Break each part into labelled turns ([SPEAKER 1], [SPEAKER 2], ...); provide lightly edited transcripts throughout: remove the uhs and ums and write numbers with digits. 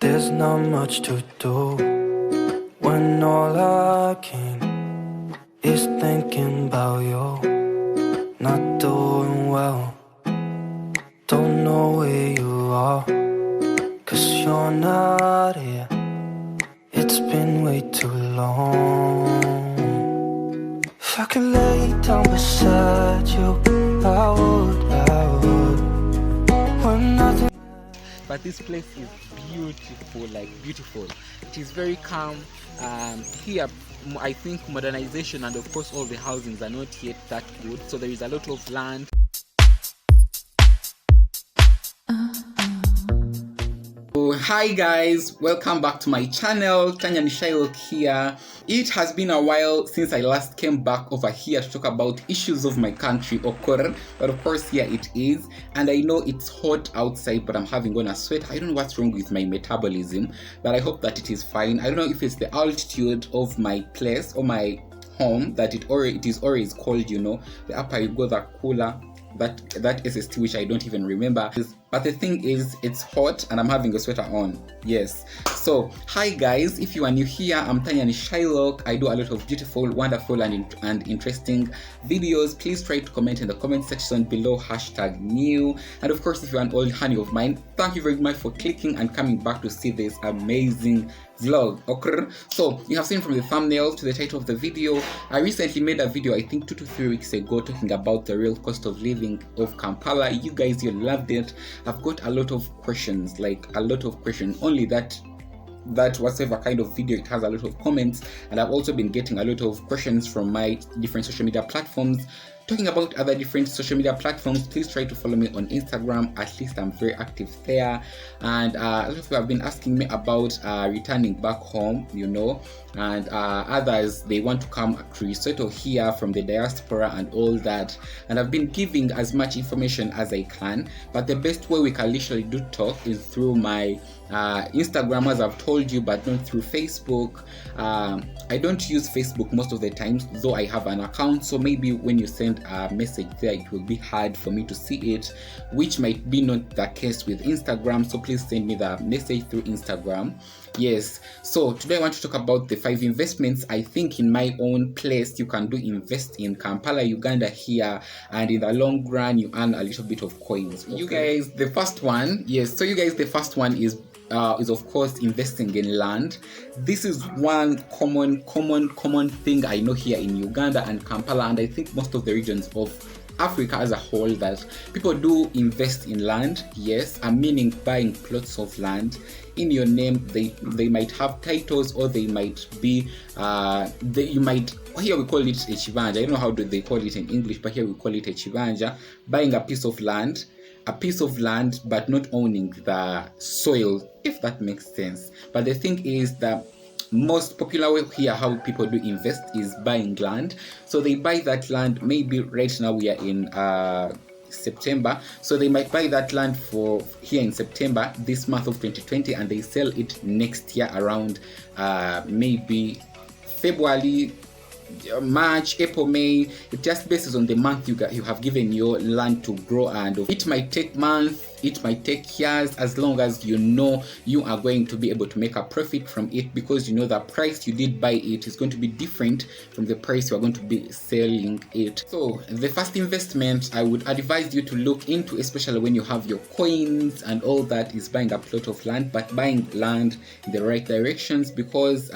[SPEAKER 1] There's not much to do when all I can is thinking about you. Not doing well, don't know where you are, 'cause you're not here. It's been way too long. If I could lay down beside you, I would. When nothing.
[SPEAKER 2] But this place is beautiful, like beautiful. It is very calm. Here I think modernization and of course all the housings are not yet that good, so there is a lot of land. Hi guys, welcome back to my channel. Tanyanishailoc here. It has been a while since I last came back over here to talk about issues of my country, Okor, but of course here it is. And I know it's hot outside, but I'm having on a sweater. I don't know what's wrong with my metabolism, but I hope that it is fine. I don't know if it's the altitude of my place or my home that it is always cold, you know. The upper you go, the cooler. That SST, which I don't even remember. But the thing is, it's hot and I'm having a sweater on. Yes. So hi guys, if you are new here, I'm tanyanishailoc. I do a lot of beautiful, wonderful and interesting videos. Please try to comment in the comment section below #new. And of course, if you're an old honey of mine, thank you very much for clicking and coming back to see this amazing vlog. Okay, so you have seen from the thumbnail to the title of the video, I recently made a video, I think 2 to 3 weeks ago, talking about the real cost of living of Kampala. You guys, you loved it. I've got a lot of questions, only that whatever kind of video, it has a lot of comments, and I've also been getting a lot of questions from my different social media platforms. Talking about other different social media platforms, please try to follow me on Instagram. At least I'm very active there. And a lot of you have been asking me about returning back home, you know, and others, they want to come to resettle here from the diaspora and all that. And I've been giving as much information as I can, but the best way we can literally do talk is through my Instagram, as I've told you, but not through Facebook. I don't use Facebook most of the times, though I have an account, so maybe when you send a message there, it will be hard for me to see it, which might be not the case with Instagram. So please send me the message through Instagram. Yes, so today I want to talk about the 5 investments I think in my own place you can do invest in Kampala, Uganda here, and in the long run you earn a little bit of coins. Okay. You guys, the first one, the first one is of course investing in land. This is one common thing I know here in Uganda and Kampala, and I think most of the regions of Africa as a whole, that people do invest in land. Yes, I'm meaning buying plots of land in your name. They might have titles, or they might be you might, here we call it a chibanja. I don't know how do they call it in English, but here we call it a chibanja. Buying a piece of land, but not owning the soil, if that makes sense. But the thing is that most popular way here how people do invest is buying land. So they buy that land, maybe right now we are in September, so they might buy that land for here in September this month of 2020, and they sell it next year around maybe February, March, April, May. It just bases on the month you have given your land to grow, and it might take months, it might take years, as long as you know you are going to be able to make a profit from it, because you know the price you did buy it is going to be different from the price you are going to be selling it. So the first investment I would advise you to look into, especially when you have your coins and all that, is buying a plot of land, but buying land in the right directions, because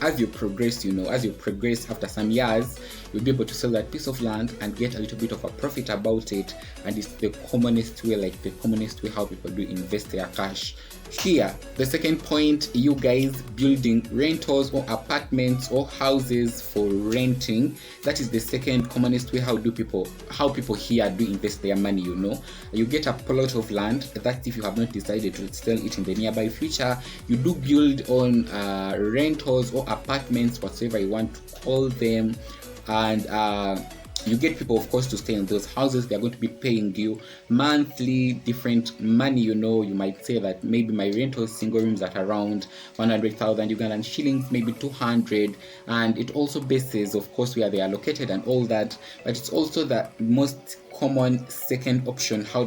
[SPEAKER 2] as you progress, after some years, you'll be able to sell that piece of land and get a little bit of a profit about it. And it's the commonest way how people do invest their cash here. The second point, you guys, building rentals or apartments or houses for renting. That is the second commonest way how people here do invest their money. You know, you get a plot of land that, if you have not decided to sell it in the nearby future, you do build on rentals or apartments, whatever you want to call them. And you get people, of course, to stay in those houses. They're going to be paying you monthly different money. You might say that maybe my rental single rooms at around 100,000 Ugandan shillings, maybe 200, and it also bases, of course, where they are located and all that. But it's also the most common second option how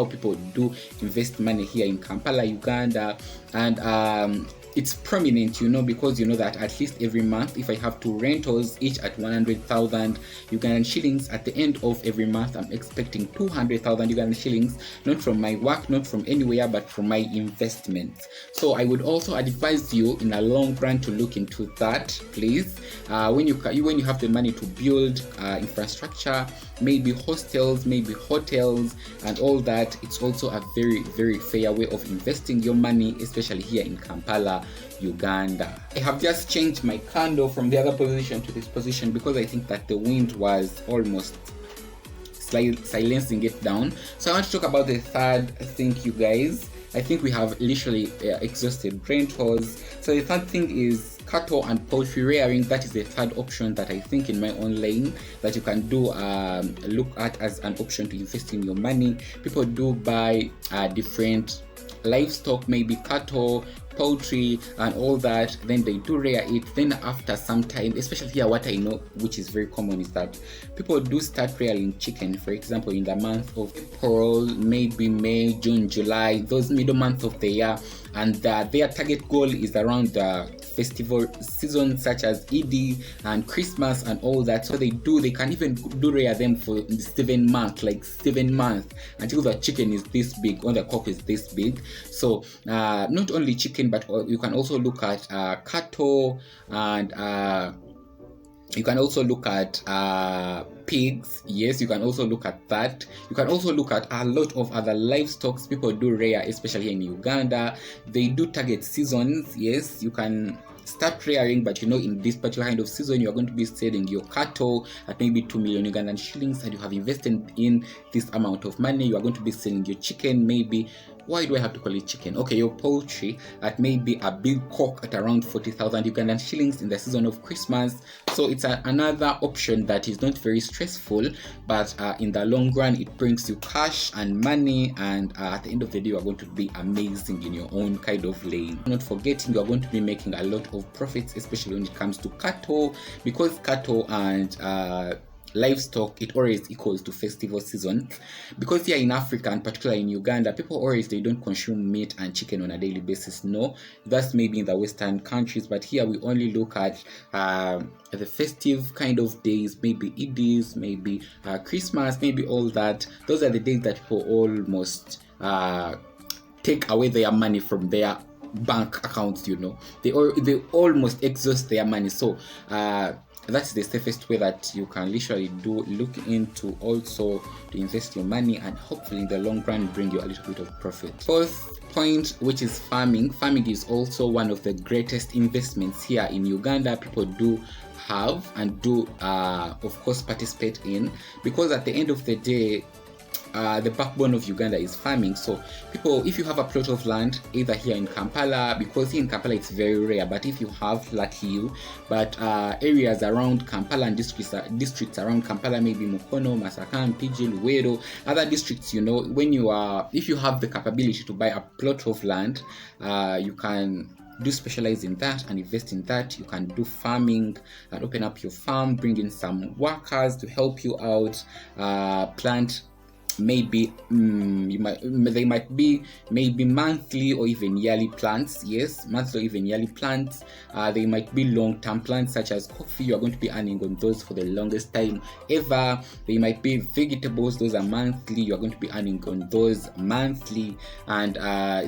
[SPEAKER 2] people do invest money here in Kampala, Uganda, and it's prominent, because that at least every month, if I have 2 rentals, each at 100,000 Ugandan shillings, at the end of every month, I'm expecting 200,000 Ugandan shillings, not from my work, not from anywhere, but from my investments. So I would also advise you in a long run to look into that, please. When you have the money to build infrastructure, maybe hostels, maybe hotels, and all that, it's also a very, very fair way of investing your money, especially here in Kampala, Uganda. I have just changed my candle from the other position to this position because I think that the wind was almost silencing it down. So I want to talk about the third thing, you guys. I think we have literally exhausted rentals. So the third thing is cattle and poultry rearing. That is the third option that I think in my own lane that you can do look at as an option to invest in your money. People do buy different livestock, maybe cattle, poultry, and all that. Then they do rear it. Then after some time, especially here, what I know, which is very common, is that people do start rearing chicken, for example, in the month of April, maybe May, June, July, those middle months of the year, and their target goal is around the festival season such as Eid and Christmas and all that. So they can even do rear them for 7 months, like 7 months, until the chicken is this big or the cock is this big. So not only chicken, but you can also look at cattle, and you can also look at pigs. Yes, you can also look at that. You can also look at a lot of other livestock people do rear, especially in Uganda. They do target seasons. Yes, you can start rearing, but in this particular kind of season, you are going to be selling your cattle at maybe 2 million Ugandan shillings, and you have invested in this amount of money. You are going to be selling your chicken, maybe, why do I have to call it chicken? Okay, your poultry at maybe a big cock at around 40,000 Ugandan shillings in the season of Christmas. So it's another option that is not very stressful, but in the long run, it brings you cash and money, and at the end of the day, you are going to be amazing in your own kind of lane. Not forgetting, you are going to be making a lot of profits, especially when it comes to cattle, because cattle and livestock, it always equals to festival season. Because here in Africa, and particularly in Uganda, people always, they don't consume meat and chicken on a daily basis. No, that's maybe in the Western countries, but here we only look at the festive kind of days, maybe Eids, maybe Christmas, maybe all that. Those are the days that people almost take away their money from their bank accounts. They almost exhaust their money. So that's the safest way that you can literally look into also to invest your money, and hopefully in the long run bring you a little bit of profit. Fourth point, which is farming. Farming is also one of the greatest investments here in Uganda. People do have and do of course participate in, because at the end of the day, the backbone of Uganda is farming. So people, if you have a plot of land either here in Kampala, because here in Kampala it's very rare, but if you have, lucky you, but areas around Kampala and districts around Kampala, maybe Mukono, Masaka, PG, Luweero, other districts, if you have the capability to buy a plot of land, you can do specialize in that and invest in that. You can do farming and open up your farm, bring in some workers to help you out, plant maybe they might be maybe monthly or even yearly plants. Yes, monthly or even yearly plants. They might be long-term plants such as coffee. You are going to be earning on those for the longest time ever. They might be vegetables. Those are monthly. You are going to be earning on those monthly, and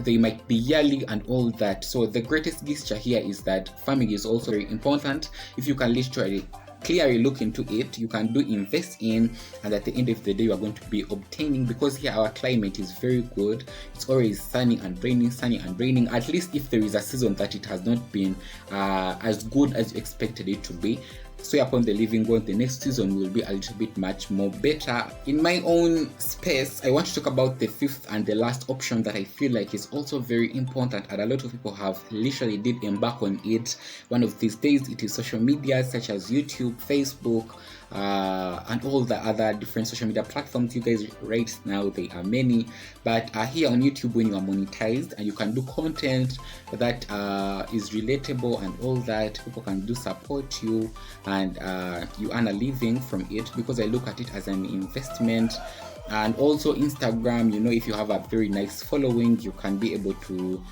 [SPEAKER 2] they might be yearly and all that. So the greatest gesture here is that farming is also very important. If you can literally clearly look into it, you can do invest in, and at the end of the day you are going to be obtaining, because here our climate is very good. It's always sunny and raining, at least if there is a season that it has not been as good as you expected it to be. So upon the living God, the next season will be a little bit much more better. In my own space, I want to talk about the fifth and the last option that I feel like is also very important, and a lot of people have literally did embark on it one of these days. It is social media such as YouTube, Facebook, and all the other different social media platforms. You guys, right now there are many, but here on YouTube, when you are monetized and you can do content that is relatable and all that, people can do support you, and you earn a living from it, because I look at it as an investment. And also Instagram, if you have a very nice following, you can be able to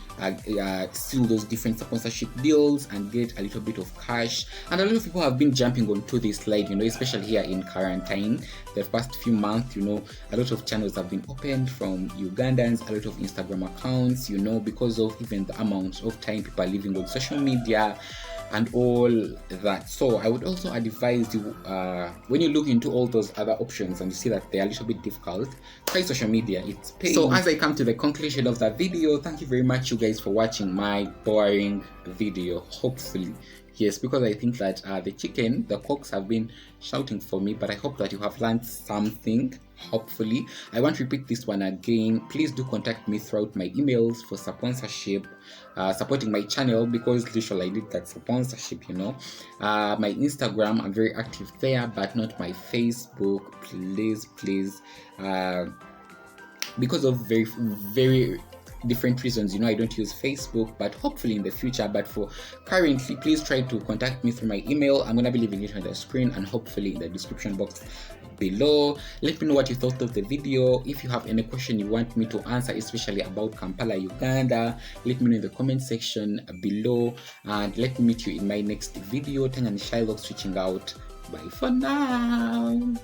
[SPEAKER 2] seal those different sponsorship deals and get a little bit of cash. And a lot of people have been jumping onto this slide, especially here in quarantine. The past few months, a lot of channels have been opened from Ugandans, a lot of Instagram accounts, because of even the amount of time people are living on social media and all that. So I would also advise you, when you look into all those other options and you see that they are a little bit difficult, try social media. It's paying. So as I come to the conclusion of that video, thank you very much, you guys, for watching my boring video. Hopefully, yes, because I think that the cocks have been shouting for me, but I hope that you have learned something. Hopefully, I want to repeat this one again. Please do contact me throughout my emails for sponsorship, supporting my channel, because literally I need that sponsorship. My Instagram, I'm very active there, but not my Facebook. Please, because of very, very different reasons, I don't use Facebook, but hopefully in the future. But for currently, please try to contact me through my email. I'm gonna be leaving it on the screen and hopefully in the description box below. Let me know what you thought of the video. If you have any question you want me to answer, especially about Kampala, Uganda, let me know in the comment section below, and let me meet you in my next video. Tanyanishailoc switching out. Bye for now.